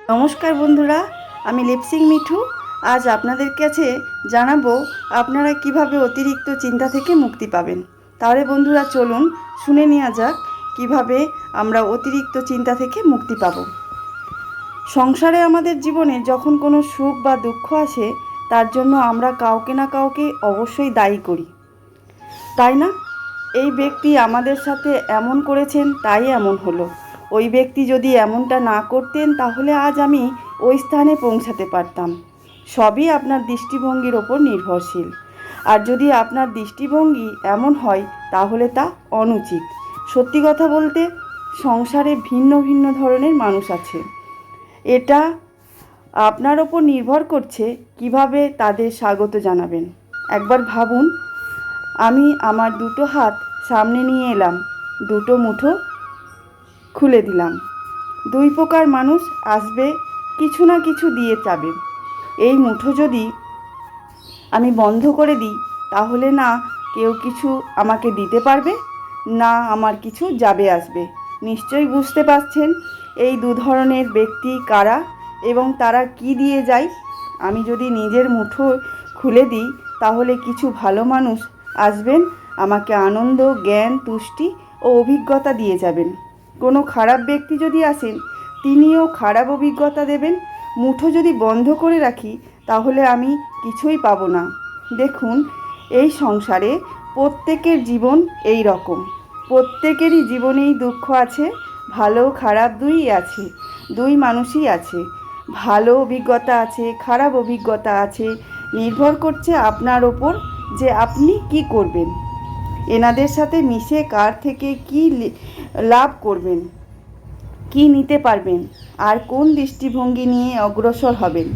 নমস্কার বন্ধুরা, আমি লিপসিং মিঠু। আজ আপনাদের কাছে জানাবো আপনারা কিভাবে অতিরিক্ত চিন্তা থেকে মুক্তি পাবেন। তাহলে বন্ধুরা চলুন শুনে নেওয়া যাক কিভাবে আমরা অতিরিক্ত চিন্তা থেকে মুক্তি পাব। সংসারে আমাদের জীবনে যখন কোনো সুখ বা দুঃখ আসে, তার জন্য আমরা কাউকে না কাউকে অবশ্যই দায়ী করি, তাই না? এই ব্যক্তি আমাদের সাথে এমন করেছেন তাই এমন হলো, ওই ব্যক্তি যদি এমনটা না করতেন তাহলে আজ আমি ওই স্থানে পৌঁছাতে পারতাম। সবই আপনার দৃষ্টিভঙ্গির ওপর নির্ভরশীল। আর যদি আপনার দৃষ্টিভঙ্গি এমন হয় তাহলে তা অনুচিত। সত্যি কথা বলতে, সংসারে ভিন্ন ভিন্ন ধরনের মানুষ আছে। এটা আপনার ওপর নির্ভর করছে কিভাবে তাদের স্বাগত জানাবেন। একবার ভাবুন, আমি আমার দুটো হাত সামনে নিয়ে এলাম, দুটো মুঠো খুলে দিলাম। দুই প্রকার মানুষ আসবে, কিছু না কিছু দিয়ে যাবে। এই মুঠো যদি আমি বন্ধ করে দিই তাহলে না কেউ কিছু আমাকে দিতে পারবে, না আমার কিছু যাবে আসবে। নিশ্চয়ই বুঝতে পারছেন এই দু ধরনের ব্যক্তি কারা এবং তারা কি দিয়ে যায়। আমি যদি নিজের মুঠো খুলে দিই তাহলে কিছু ভালো মানুষ আসবেন, আমাকে আনন্দ, জ্ঞান, তুষ্টি ও অভিজ্ঞতা দিয়ে যাবেন। কোনো খারাপ ব্যক্তি যদি আসেন, তিনিও খারাপ অভিজ্ঞতা দেবেন। মুঠো যদি বন্ধ করে রাখি তাহলে আমি কিছুই পাবো না। দেখুন, এই সংসারে প্রত্যেকের জীবন এই রকম। প্রত্যেকেরই জীবনেই দুঃখ আছে, ভালো খারাপ দুই আছে, দুই মানুষই আছে। ভালো অভিজ্ঞতা আছে, খারাপ অভিজ্ঞতা আছে। নির্ভর করছে আপনার ওপর যে আপনি কি করবেন, এনাদের সাথে মিশে কার থেকে কি লাভ করবেন, কি নিতে পারবেন, আর কোন দৃষ্টিভঙ্গি নিয়ে অগ্রসর হবেন।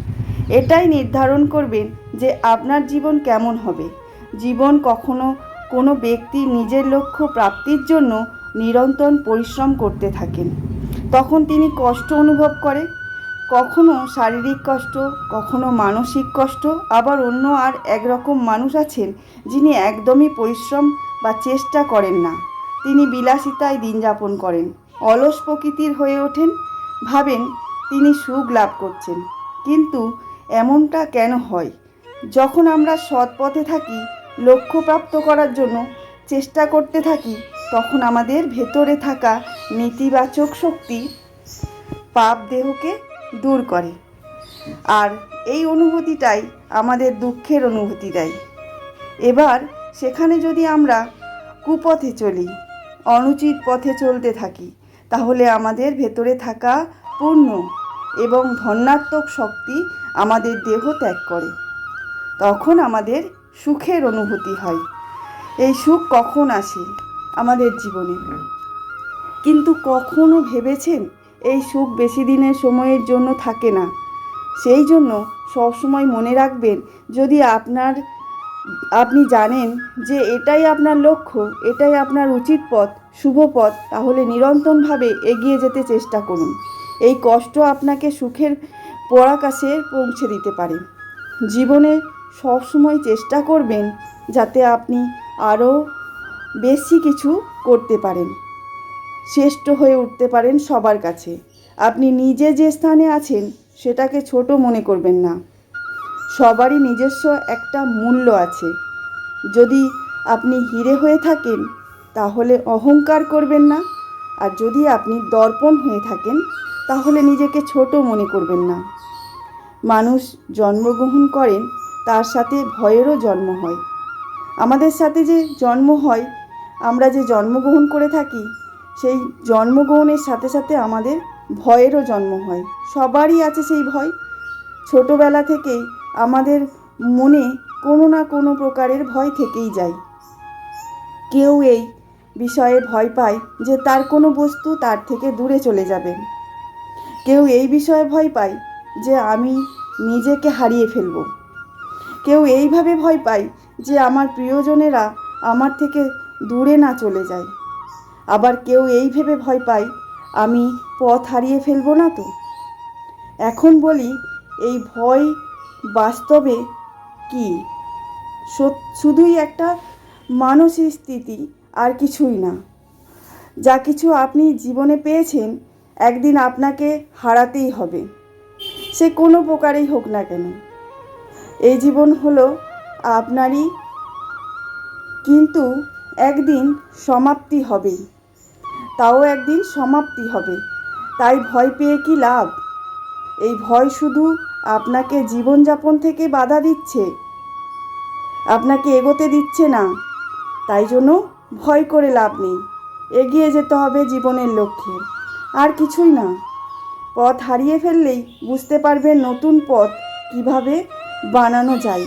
এটাই নির্ধারণ করবেন যে আপনার জীবন কেমন হবে। জীবন কখনো কোনো ব্যক্তি নিজের লক্ষ্য প্রাপ্তির জন্য নিরন্তর পরিশ্রম করতে থাকেন, তখন তিনি কষ্ট অনুভব করে, কখনো শারীরিক কষ্ট, কখনো মানসিক কষ্ট। আবার অন্য আর একরকম মানুষ আছেন যিনি একদমই পরিশ্রম বা চেষ্টা করেন না, তিনি বিলাসিতায় দিন যাপন করেন, অলস প্রকৃতির হয়ে ওঠেন, ভাবেন তিনি সুখ লাভ করছেন। কিন্তু এমনটা কেন হয়? যখন আমরা সৎ পথে থাকি, লক্ষ্য প্রাপ্ত করার জন্য চেষ্টা করতে থাকি, তখন আমাদের ভেতরে থাকা নেতিবাচক শক্তি পাপ দেহকে দূর করে, আর এই অনুভূতিটাই আমাদের দুঃখের অনুভূতি দেয়। এবার সেখানে যদি আমরা কুপথে চলি, অনুচিত পথে চলতে থাকি, তাহলে আমাদের ভেতরে থাকা পূর্ণ এবং ধনাত্মক শক্তি আমাদের দেহ ত্যাগ করে। তখন আমাদের সুখের অনুভূতি হয়। এই সুখ কখন আসে আমাদের জীবনে? কিন্তু কখনো ভেবেছেন এই সুখ বেশি দিনের সময়ের জন্য থাকে না? সেই জন্য সবসময় মনে রাখবেন, যদি আপনি জানেন যে এটাই আপনার লক্ষ্য, এটাই আপনার উচিত পথ, শুভ পথ, তাহলে নিরন্তরভাবে এগিয়ে যেতে চেষ্টা করুন। এই কষ্ট আপনাকে সুখের পরাকাশে পৌঁছে দিতে পারে। জীবনে সবসময় চেষ্টা করবেন যাতে আপনি আরও বেশি কিছু করতে পারেন, শ্রেষ্ঠ হয়ে উঠতে পারেন সবার কাছে। আপনি নিজে যে স্থানে আছেন সেটাকে ছোট মনে করবেন না। সবারই নিজস্ব একটা মূল্য আছে। যদি আপনি হিরে হয়ে থাকেন তাহলে অহংকার করবেন না, আর যদি আপনি দর্পণ হয়ে থাকেন তাহলে নিজেকে ছোট মনে করবেন না। মানুষ জন্মগ্রহণ করেন, তার সাথে ভয়েরও জন্ম হয়। আমাদের সাথে যে জন্ম হয়, আমরা যে জন্মগ্রহণ করে থাকি, সেই জন্মগ্রহণের সাথে সাথে আমাদের ভয়েরও জন্ম হয়। সবারই আছে সেই ভয়। ছোটোবেলা থেকেই আমাদের মনে কোনো না কোনো প্রকারের ভয় থেকেই যায়। কেউ এই বিষয়ে ভয় পায় যে তার কোনো বস্তু তার থেকে দূরে চলে যাবে। কেউ এই বিষয়ে ভয় পায় যে আমি নিজেকে হারিয়ে ফেলব। কেউ এইভাবে ভয় পায় যে আমার প্রিয়জনেরা আমার থেকে দূরে না চলে যায়। আবার কেউ এই ভেবে ভয় পায়, আমি পথ হারিয়ে ফেলব না তো। এখন বলি, এই ভয় বাস্তবে কি? শুধুই একটা মানসিক স্থিতি, আর কিছুই না। যা কিছু আপনি জীবনে পেয়েছেন, একদিন আপনাকে হারাতেই হবে। সে কোনো প্রকারেই হোক না কেন। এই জীবন হলো আপনারই, কিন্তু একদিন সমাপ্তি হবেই, তাও একদিন সমাপ্তি হবে। তাই ভয় পেয়ে কি লাভ? এই ভয় শুধু আপনাকে জীবনযাপন থেকে বাধা দিচ্ছে, আপনাকে এগোতে দিচ্ছে না। তাই জন্য ভয় করে লাভ নেই, এগিয়ে যেতে হবে জীবনের লক্ষ্যে, আর কিছুই না। পথ হারিয়ে ফেললেই বুঝতে পারবেন নতুন পথ কিভাবে বানানো যায়।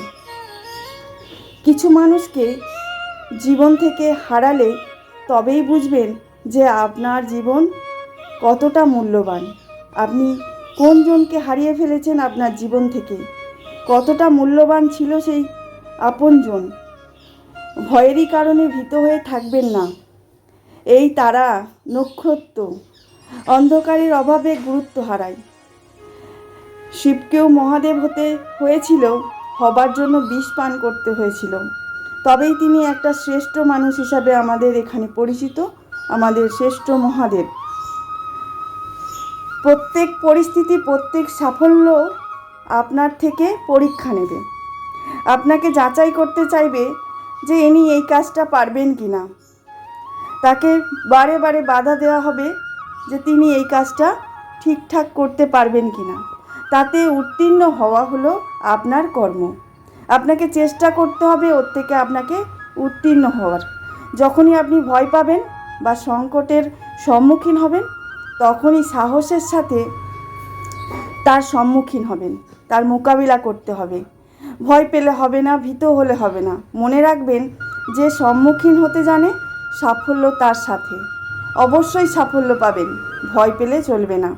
কিছু মানুষকে জীবন থেকে হারালে তবেই বুঝবেন যে আপনার জীবন কতটা মূল্যবান। আপনি কোনজনকে হারিয়ে ফেলেছেন আপনার জীবন থেকে, কতটা মূল্যবান ছিল সেই আপনজন। ভয়েরই কারণে ভীত হয়ে থাকবেন না। এই তারা, নক্ষত্র অন্ধকারের অভাবে গুরুত্ব হারায়। শিবকেও মহাদেব হতে হয়েছিল, হবার জন্য বিষ পান করতে হয়েছিল, তবেই তিনি একটা শ্রেষ্ঠ মানুষ হিসাবে আমাদের এখানে পরিচিত, আমাদের শ্রেষ্ঠ মহাদেব। প্রত্যেক পরিস্থিতি, প্রত্যেক সাফল্য আপনার থেকে পরীক্ষা নেবে, আপনাকে যাচাই করতে চাইবে যে ইনি এই কাজটা পারবেন কি না। তাকে বারে বারে বাধা দেওয়া হবে যে তিনি এই কাজটা ঠিকঠাক করতে পারবেন কি না। তাতে উত্তীর্ণ হওয়া হলো আপনার কর্ম। আপনাকে চেষ্টা করতে হবে ওর থেকে আপনাকে উত্তীর্ণ হওয়ার। যখনই আপনি ভয় পাবেন বা সংকটের সম্মুখীন হবেন, তখনই সাহসের সাথে তার সম্মুখীন হবেন, তার মোকাবিলা করতে হবে। ভয় পেলে হবে না, ভীত হলে হবে না। মনে রাখবেন, যে সম্মুখীন হতে জানে সাফল্য তার সাথে, অবশ্যই সাফল্য পাবেন। ভয় পেলে চলবে না।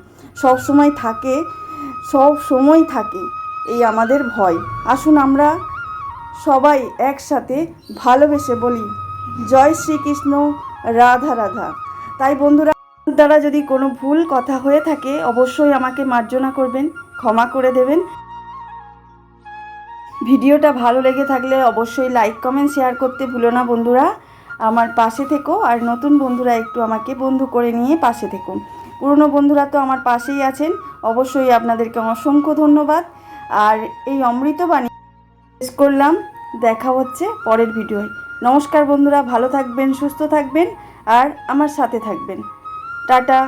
সব সময় থাকে এই আমাদের ভয়। আসুন আমরা সবাই একসাথে ভালোবেসে বলি জয় শ্রীকৃষ্ণ, রাধা রাধা। তাই বন্ধুরা, দ্বারা যদি কোনো ভুল কথা হয়ে থাকে অবশ্যই আমাকে মার্জনা করবেন, ক্ষমা করে দেবেন। ভিডিওটা ভালো লেগে থাকলে অবশ্যই লাইক, কমেন্ট, শেয়ার করতে ভুলো না বন্ধুরা। আমার পাশে থেকো, আর নতুন বন্ধুরা একটু আমাকে বন্ধু করে নিয়ে পাশে থেকো। পুরনো বন্ধুরা তো আমার পাশেই আছেন, অবশ্যই আপনাদেরকে অসংখ্য ধন্যবাদ। আর এই অমৃতবাণী শেষ করলাম, দেখা হচ্ছে পরের ভিডিওয়। নমস্কার বন্ধুরা, ভালো থাকবেন, সুস্থ থাকবেন, আর আমার সাথে থাকবেন। টাটা।